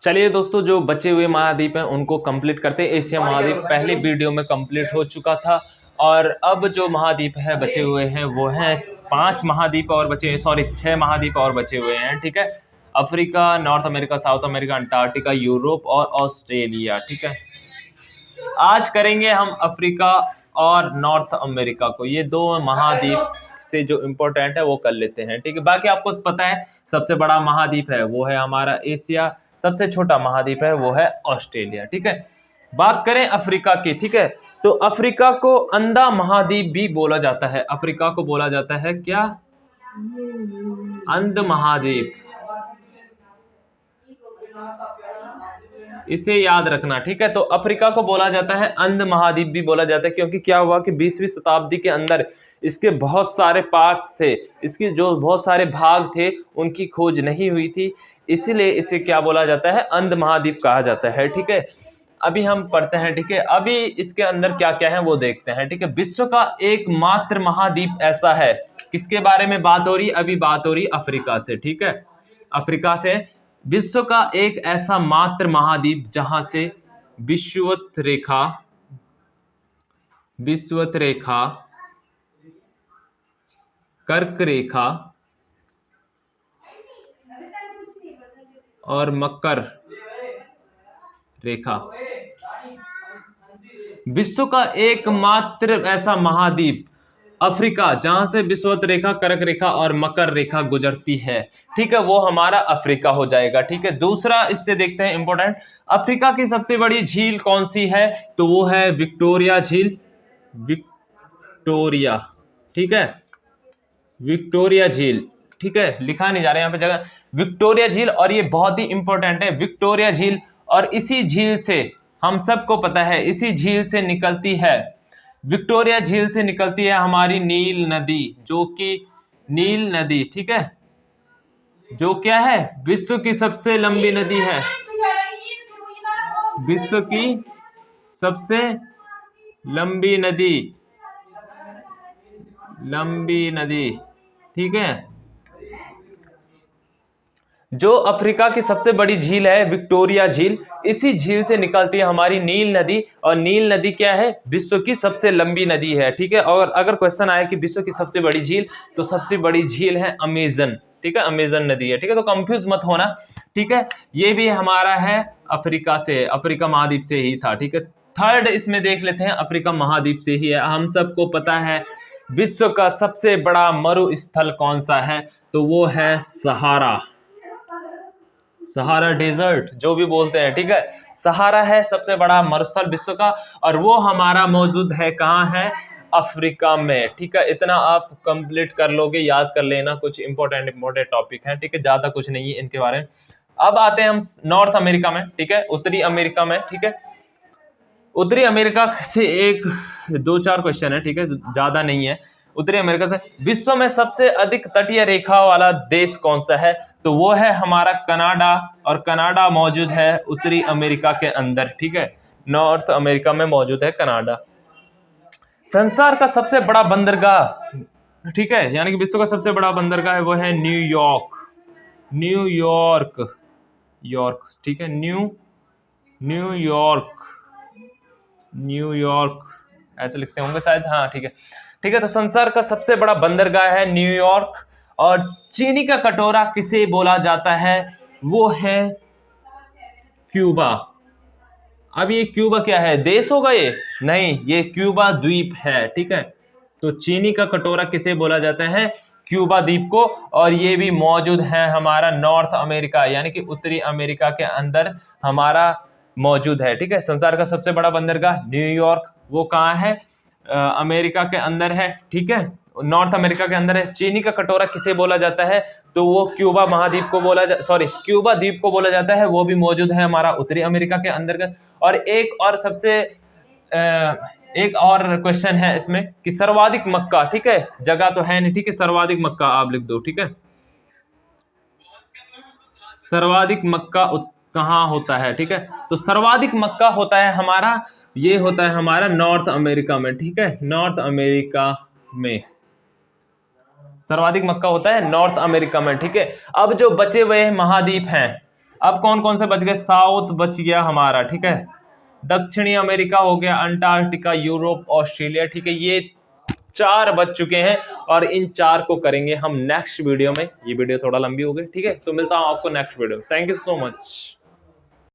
चलिए दोस्तों, जो बचे हुए महाद्वीप हैं उनको कंप्लीट करते हैं। एशिया महाद्वीप पहले वीडियो में कंप्लीट हो चुका था और अब जो महाद्वीप है बचे हुए हैं वो हैं 5 महाद्वीप और बचे, सॉरी 6 महाद्वीप और बचे हुए हैं। ठीक है, Africa, north America, south America, Antarctica, Europe और ऑस्ट्रेलिया। ठीक है, आज करेंगे हम अफ्रीका और नॉर्थ अमेरिका को, ये दो महाद्वीप से जो इम्पोर्टेंट है वो कर लेते हैं। ठीक है, बाकी आपको पता है सबसे बड़ा महाद्वीप है वो है हमारा एशिया, सबसे छोटा महाद्वीप है वो है ऑस्ट्रेलिया। ठीक है, बात करें अफ्रीका की। ठीक है, तो अफ्रीका को अंधा महाद्वीप भी बोला जाता है। अफ्रीका को बोला जाता है क्या? अंध महाद्वीप। इसे याद रखना। ठीक है, तो अफ्रीका को बोला जाता है अंध महाद्वीप भी बोला जाता है, क्योंकि क्या हुआ कि 20वीं शताब्दी के अंदर इसके बहुत सारे पार्ट्स थे, इसके जो बहुत सारे भाग थे उनकी खोज नहीं हुई थी, इसीलिए इसे क्या बोला जाता है? अंध महाद्वीप कहा जाता है। ठीक है, अभी हम पढ़ते हैं। ठीक है, अभी इसके अंदर क्या क्या है वो देखते हैं। ठीक है, विश्व का एकमात्र महाद्वीप ऐसा है, किसके बारे में बात हो रही? अभी बात हो रही अफ्रीका से। ठीक है, अफ्रीका से। विश्व का एक ऐसा मात्र महाद्वीप जहां से विषुवत रेखा, कर्क रेखा और मकर रेखा, विश्व का एकमात्र ऐसा महाद्वीप अफ्रीका जहां से विषुवत रेखा, कर्क रेखा और मकर रेखा गुजरती है। ठीक है, वो हमारा अफ्रीका हो जाएगा। ठीक है, दूसरा इससे देखते हैं इंपॉर्टेंट, अफ्रीका की सबसे बड़ी झील कौन सी है? तो वो है विक्टोरिया झील। विक्टोरिया, ठीक है, विक्टोरिया झील। ठीक है, लिखा नहीं जा रहा है यहाँ पे जगह, विक्टोरिया झील। और ये बहुत ही इंपॉर्टेंट है, विक्टोरिया झील। और इसी झील से हम सबको पता है, इसी झील से निकलती है, विक्टोरिया झील से निकलती है हमारी नील नदी, जो कि नील नदी, ठीक है, जो क्या है? विश्व की सबसे लंबी नदी है, विश्व की सबसे लंबी नदी। ठीक है, जो अफ्रीका की सबसे बड़ी झील है विक्टोरिया झील, इसी झील से निकलती है हमारी नील नदी। और नील नदी क्या है? विश्व की सबसे लंबी नदी है। ठीक है, और अगर क्वेश्चन आए कि विश्व की सबसे बड़ी झील, तो सबसे बड़ी झील है अमेजन। ठीक है, अमेजन नदी है। ठीक है, तो कंफ्यूज मत होना। ठीक है, ये भी हमारा है अफ्रीका से, अफ्रीका महाद्वीप से ही था। ठीक है, थर्ड इसमें देख लेते हैं, अफ्रीका महाद्वीप से ही है। हम सबको पता है विश्व का सबसे बड़ा मरुस्थल कौन सा है? तो वो है सहारा, सहारा डेजर्ट जो भी बोलते हैं। ठीक है, सहारा है सबसे बड़ा मरुस्थल विश्व का, और वो हमारा मौजूद है कहाँ है? अफ्रीका में। ठीक है, इतना आप कंप्लीट कर लोगे, याद कर लेना, कुछ इंपॉर्टेंट टॉपिक है। ठीक है, ज्यादा कुछ नहीं है इनके बारे में। अब आते हैं हम नॉर्थ अमेरिका में। ठीक है, उत्तरी अमेरिका में। ठीक है, उत्तरी अमेरिका से एक 2-4 क्वेश्चन है। ठीक है, ज्यादा नहीं है। उत्तरी अमेरिका से, विश्व में सबसे अधिक तटीय रेखा वाला देश कौन सा है? तो वो है हमारा कनाडा, और कनाडा मौजूद है उत्तरी अमेरिका के अंदर। ठीक है, नॉर्थ अमेरिका में मौजूद है कनाडा। संसार का सबसे बड़ा बंदरगाह, ठीक है, यानी कि विश्व का सबसे बड़ा बंदरगाह है वो है न्यूयॉर्क। ठीक है, न्यूयॉर्क ऐसे लिखते होंगे शायद। हाँ, ठीक है। ठीक है, तो संसार का सबसे बड़ा बंदरगाह है न्यूयॉर्क। और चीनी का कटोरा किसे बोला जाता है? वो है क्यूबा। अब ये क्यूबा क्या है? देश होगा ये? नहीं, ये क्यूबा द्वीप है। ठीक है, तो चीनी का कटोरा किसे बोला जाता है? क्यूबा द्वीप को। और ये भी मौजूद है हमारा नॉर्थ अमेरिका, यानी कि उत्तरी अमेरिका के अंदर हमारा मौजूद है। ठीक है, संसार का सबसे बड़ा बंदरगाह न्यूयॉर्क, वो कहाँ है? अमेरिका के अंदर है। ठीक है, नॉर्थ अमेरिका के अंदर है। चीनी का कटोरा किसे बोला जाता है? तो वो क्यूबा महाद्वीप को क्यूबा द्वीप को बोला जाता है, वो भी मौजूद है हमारा उत्तरी अमेरिका के अंदर। और एक और क्वेश्चन है इसमें कि सर्वाधिक मक्का, ठीक है, जगह तो है नहीं, ठीक है, सर्वाधिक मक्का आप लिख दो। ठीक है, सर्वाधिक मक्का कहाँ होता है? ठीक है, तो सर्वाधिक मक्का होता है हमारा, ये होता है हमारा नॉर्थ अमेरिका में। ठीक है, नॉर्थ अमेरिका में सर्वाधिक मक्का होता है नॉर्थ अमेरिका में। ठीक है, अब जो बचे हुए महाद्वीप हैं अब कौन कौन से बच गए? साउथ बच गया हमारा, ठीक है, दक्षिणी अमेरिका हो गया, अंटार्कटिका, यूरोप, ऑस्ट्रेलिया, ठीक है, ये 4 बच चुके हैं और इन 4 को करेंगे हम नेक्स्ट वीडियो में। ये वीडियो थोड़ा लंबी हो गई, ठीक है, तो मिलता हूं आपको next video. Thank you so much.